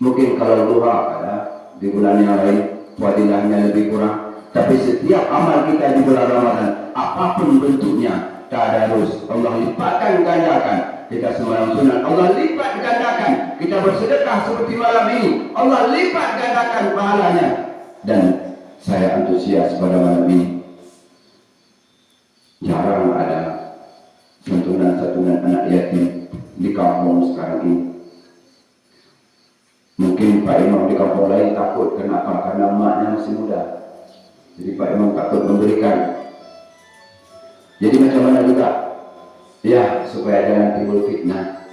Mungkin kalau duha ada di bulan yang lain fadilahnya lebih kurang. Tapi setiap amal kita di bulan Ramadan, apapun bentuknya, tadarus, Allah lipatkan gandakan. Kita sembahyang sunat, Allah lipat gandakan. Kita bersedekah seperti malam ini, Allah lipat gandakan pahalanya. Dan saya antusias pada malam ini. Jarang ada santunan-santunan anak yatim di kampung sekarang ini. Mungkin Pak Imam di kampung lain takut, kenapa? Karena emaknya masih muda. Jadi Pak Imam takut memberikan. Jadi macam mana juga? Ya, supaya jangan timbul fitnah,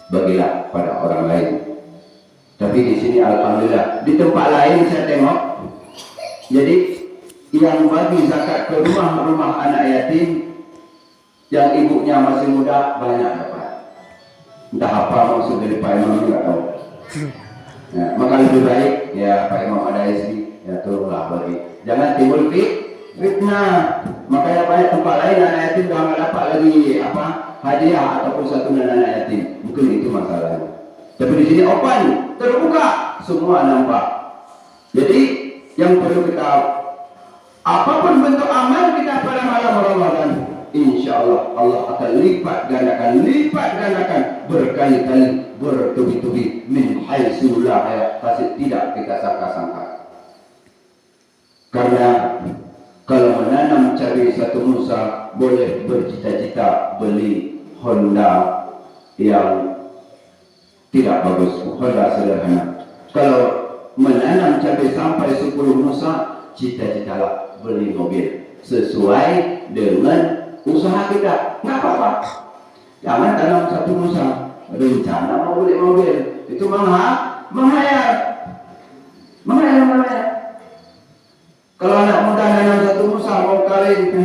bagilah pada orang lain. Tapi di sini alhamdulillah, di tempat lain saya tengok, jadi yang bagi zakat ke rumah-rumah anak yatim yang ibunya masih muda banyak dapat. Entah apa maksud dari Pak Imam, enggak tahu. Ya, maka lebih baik ya Pak Imam ada istri, ya tolonglah bagi. Jangan timbul fitnah. Makanya banyak tempat lain anak yatim dah nggak dapat lagi apa hadiah ataupun santunan anak yatim. Mungkin itu masalahnya. Tapi di sini open, terbuka, semua nampak. Jadi yang perlu kita, apapun bentuk amal kita pada malam Ramadan, insya Allah Allah akan lipat gandakan berkali-kali, bertubi-tubi min haitsu la yahtasib, tidak kita sangka-sangka. Karena kalau menanam cabai satu musa boleh bercita-cita beli Honda yang tidak bagus, Honda sederhana. Kalau menanam cabai sampai 10 musa, cita-citalah beli mobil sesuai dengan usaha kita. Nggak apa-apa. Jangan tanam satu musa rencana mau beli mobil, itu menghayal. Kalau anak muda nanam satu musa mau kawin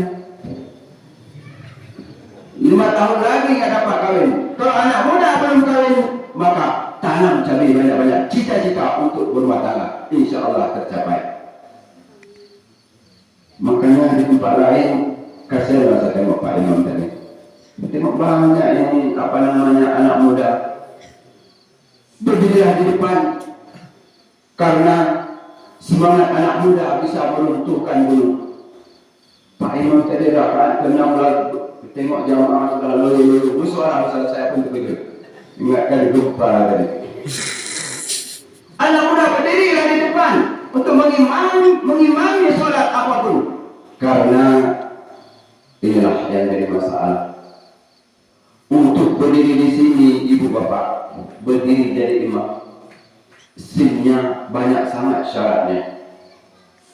5 tahun lagi nggak dapat kawin. Kalau anak muda belum kawin, maka tanam cabai banyak-banyak, cita-cita untuk berumah tangga, insya Allah tercapai. Makanya di tempat lain kasihan saya tengok Pak Imam tadi. Tengok banyak ini apa namanya anak muda berdirilah di depan karena semangat anak muda bisa meruntuhkan gunung. Pak Imam tadi dah kenal lagu, tengok jamaah sudah lalu bersuara besar, saya pun terpikir ingatkan gempa tadi. Anak muda berdirilah di depan untuk mengimami sholat apapun, karena inilah yang jadi masalah. Untuk berdiri di sini ibu bapak, berdiri jadi imam, SIM-nya banyak sangat syaratnya.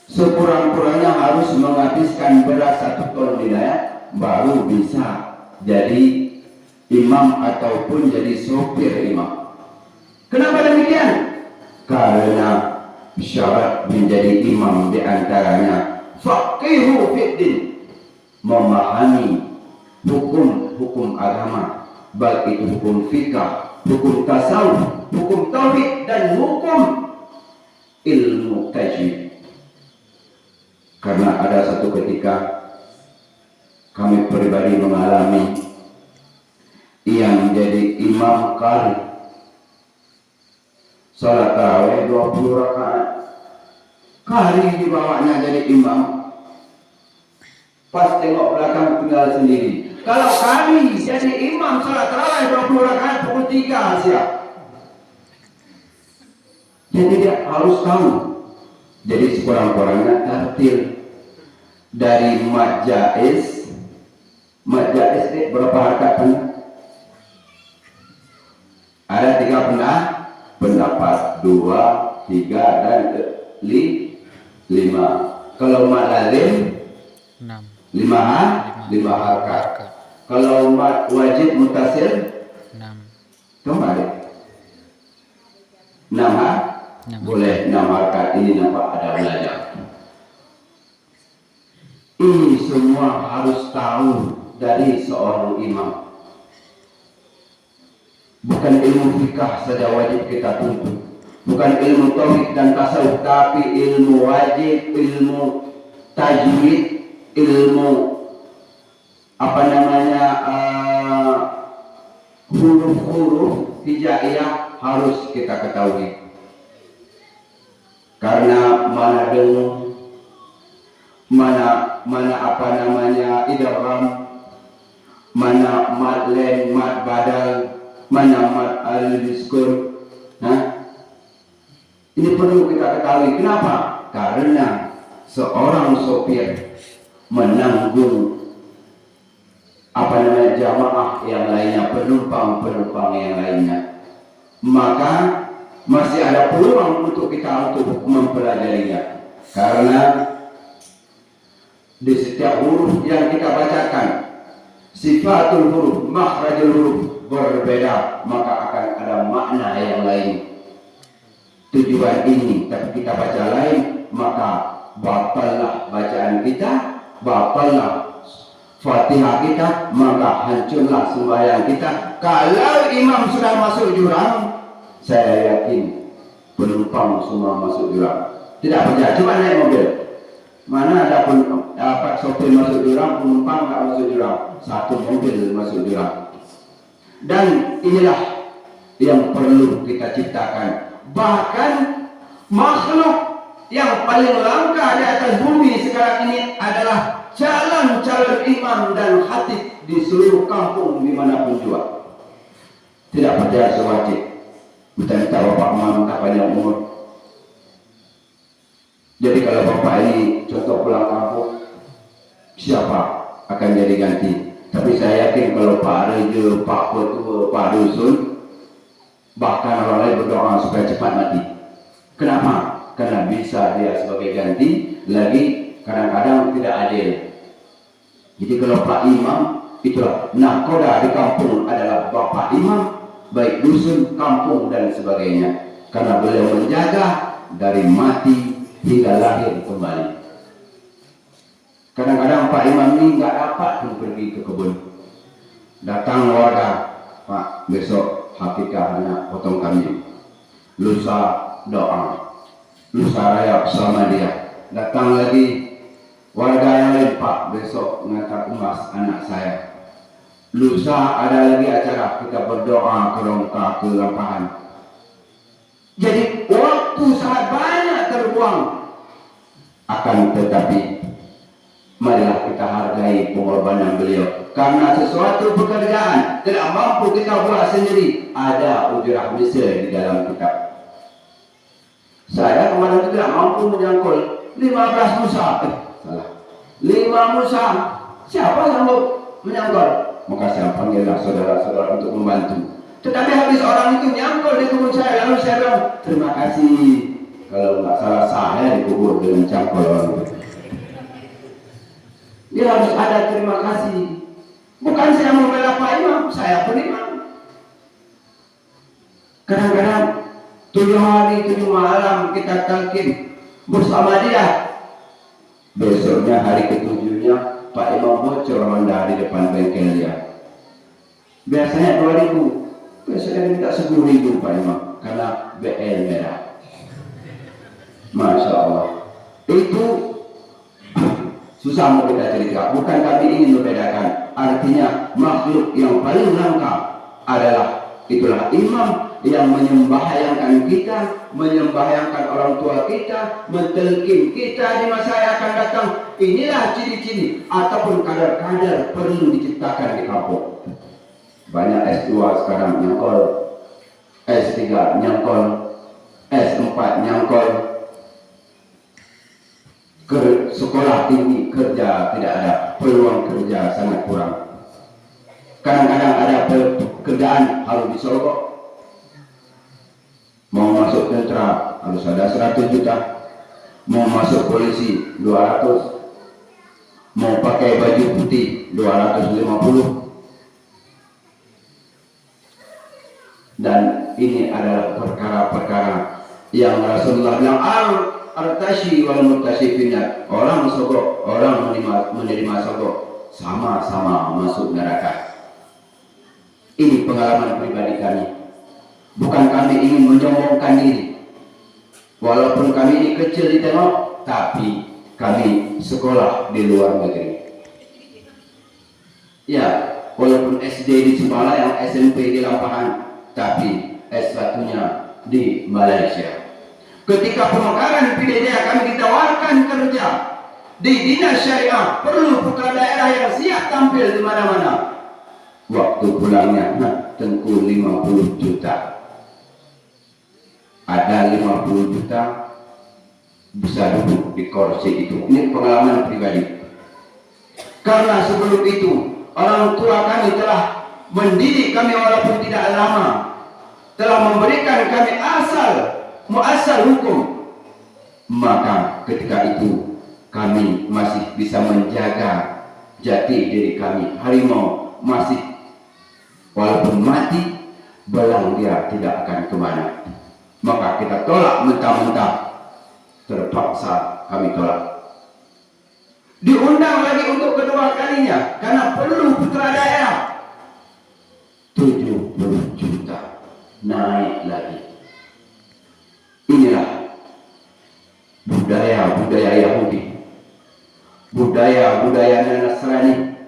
Sekurang-kurangnya harus menghabiskan beras 1 ton di daya baru bisa jadi imam ataupun jadi sopir imam. Kenapa demikian? Karena syarat menjadi imam diantaranya faqihu fiddin, memahami hukum-hukum agama, baik itu hukum fikah, hukum tasawuf, hukum tauhid, dan hukum ilmu tajwid. Karena ada satu ketika kami pribadi mengalami yang jadi imam qari salat tarawih 20 rakaat, qari dibawanya jadi imam, pas tengok belakang tinggal sendiri. Kalau kami jadi imam salat tarawih 20 rakaat pukul 3 siap. Jadi dia harus tahu. Jadi sekurang-kurangnya tartil dari mat jaiz berapa rakaat? Ada 3 pendapat, 2, 3 dan 5. Kalau mat lazim 5 rakaat. Kalau mat wajib mutasil 6. Kembali 6 boleh 6 rakaat. Ini nampak ada belajar. Ini semua harus tahu dari seorang imam. Bukan ilmu fikah saja wajib kita tuntut, bukan ilmu tauhid dan tasawuf, tapi ilmu wajib, ilmu tajwid, ilmu apa namanya huruf-huruf hijaiyah harus kita ketahui. karena mana dengung, mana apa namanya idgham, mana mad len, mad badal, mana mad al-diskur. Ini perlu kita ketahui. Kenapa? Karena seorang sopir menanggung apa namanya jamaah yang lainnya, penumpang yang lainnya, maka masih ada peluang untuk kita untuk mempelajarinya. Karena di setiap huruf yang kita bacakan, sifatul huruf, makhrajul huruf berbeda, maka akan ada makna yang lain. Tujuan ini, tapi kita baca lain, maka batallah bacaan kita, batallah Fatihah kita, maka hancurlah sembahyang kita. Kalau imam sudah masuk jurang, saya yakin penumpang semua masuk jurang. Tidak percaya, coba naik mobil. Mana ada sopir masuk jurang, penumpang nggak masuk jurang. Satu mobil masuk jurang. Dan inilah yang perlu kita ciptakan. Bahkan makhluk yang paling langka di atas bumi sekarang ini adalah calon imam dan khatib di seluruh kampung dimanapun juga. Tidak percaya sewajib. Minta bapak imam tak panjang umur. Jadi kalau bapak ini contoh pulang kampung, siapa akan jadi ganti? Tapi saya yakin kalau Pak Rejo, Pak Ketua, Pak Dusun, bahkan orang lain berdoa supaya cepat mati. Kenapa? Karena bisa dia sebagai ganti, lagi kadang-kadang tidak adil. Jadi kalau Pak Imam, itulah nahkoda di kampung adalah Bapak Imam, baik dusun, kampung dan sebagainya. Karena beliau menjaga dari mati hingga lahir kembali. Kadang-kadang Pak Imam ini nggak dapat pun pergi ke kebun. Datang warga, Pak, besok hakikah anak potong kambing, lusa doa, lusa raya sama dia. Datang lagi warga yang lain, Pak, besok mengantar emas anak saya. Lusa ada lagi acara, kita berdoa ke rongka, ke lapangan. Jadi waktu sangat banyak terbuang. Akan tetapi marilah kita hargai pengorbanan beliau. Karena sesuatu pekerjaan tidak mampu kita buat sendiri, ada ujrah besar di dalam kitab. Saya kemarin tidak mampu menyangkul 15 musa. Salah. 5 musa. Siapa sanggup menyangkul? Maka saya panggillah saudara-saudara untuk membantu. Tetapi habis orang itu nyangkul di kubur saya, lalu saya bilang, terima kasih. Kalau nggak salah saya dikubur dengan cangkul orang itu. Dia harus ada terima kasih. Bukan saya membela Pak Imam, saya pun imam. Kadang-kadang 7 hari 7 malam kita talqin bersama dia. Besoknya hari ke-7-nya Pak Imam bocor Honda di depan bengkel dia. Biasanya 2.000, biasanya minta 10.000 Pak Imam karena BL merah. Masya Allah. Itu susah mau kita cerita. Bukan kami ingin membedakan. Artinya makhluk yang paling langka adalah itulah imam yang menyembahyangkan kita, menyembahyangkan orang tua kita, mentelkin kita di masa yang akan datang. Inilah ciri-ciri ataupun kadar-kadar perlu diciptakan di kampung. Banyak S2 sekarang nyangkol, S3 nyangkol, S4 nyangkol, sekolah tinggi kerja tidak ada, peluang kerja sangat kurang. Kadang-kadang ada pekerjaan harus disogok. Mau masuk tentara harus ada 100 juta, mau masuk polisi 200, mau pakai baju putih 250. Dan ini adalah perkara-perkara yang Rasulullah bilang al-tashi wal mutashifinat. Orang sogok, orang menerima sogok sama-sama masuk neraka. Ini pengalaman pribadi kami. Bukan kami ingin menyombongkan diri. Walaupun kami ini kecil ditengok, tapi kami sekolah di luar negeri. Ya, walaupun SD di Sumbawa, SMP di Lampahan, tapi S1-nya di Malaysia. Ketika pemekaran pidana kami ditawarkan kerja di dinas syariah, perlu putra daerah yang siap tampil di mana-mana. Waktu pulangnya, tentu 50 juta. Ada 50 juta, bisa duduk di kursi itu. Ini pengalaman pribadi. Karena sebelum itu, orang tua kami telah mendidik kami walaupun tidak lama, telah memberikan kami muasal hukum. Maka ketika itu kami masih bisa menjaga jati diri kami. Harimau masih, walaupun mati, belang dia tidak akan kemana. Maka kita tolak mentah-mentah, terpaksa kami tolak. Diundang lagi untuk kedua kalinya karena perlu putra daerah, 70 juta, naik lagi. Inilah budaya Yahudi, budaya Nasrani,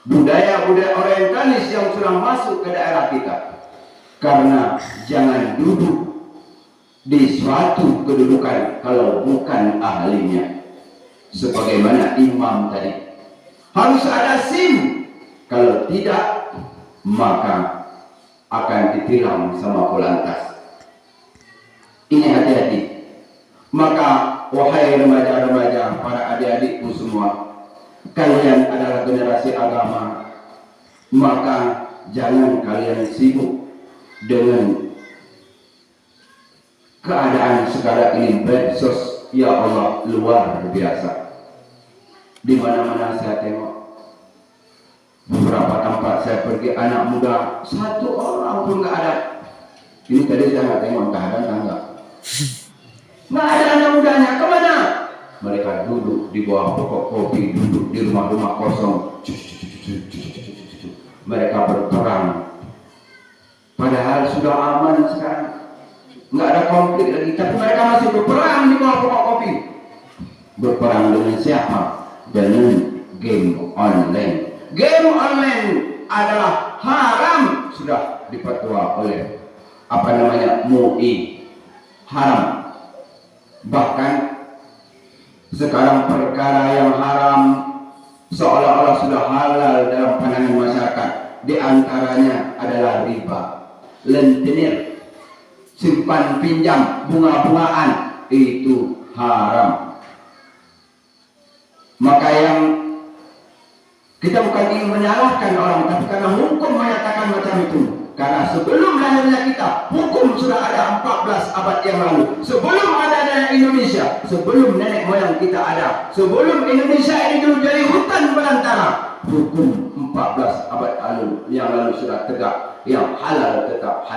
budaya orientalis yang sudah masuk ke daerah kita. Karena jangan duduk di suatu kedudukan kalau bukan ahlinya. Sebagaimana imam tadi, harus ada SIM. Kalau tidak, maka akan ditilang sama Polantas. Ini hati-hati. Maka wahai remaja-remaja, para adik-adikku semua, kalian adalah generasi agama. Maka jangan kalian sibuk dengan keadaan sekarang ini. Medsos, ya Allah, luar biasa. Di mana-mana saya tengok, beberapa tempat saya pergi, anak muda satu orang pun nggak ada. Ini tadi saya nggak tengok, entah ada entah enggak. Nggak ada anak mudanya, kemana? Mereka duduk di bawah pokok kopi, duduk di rumah-rumah kosong. Mereka berperang. Padahal sudah aman sekarang, nggak ada konflik lagi, tapi mereka masih berperang di bawah pokok kopi. Berperang dengan siapa? Dengan game online. Game online adalah haram, sudah difatwa oleh MUI, haram. Bahkan sekarang perkara yang haram seolah-olah sudah halal dalam pandangan masyarakat. Di antaranya adalah riba, lentenir, simpan pinjam, bunga-bungaan, itu haram. Maka yang kita bukan ingin menyalahkan orang, tapi karena hukum menyatakan macam itu. Karena sebelum lahirnya kita, hukum sudah ada 14 abad yang lalu. Sebelum ada Indonesia, sebelum nenek moyang kita ada, sebelum Indonesia ini dulu jadi hutan belantara, hukum 14 abad yang lalu sudah tegak, yang halal tetap halal.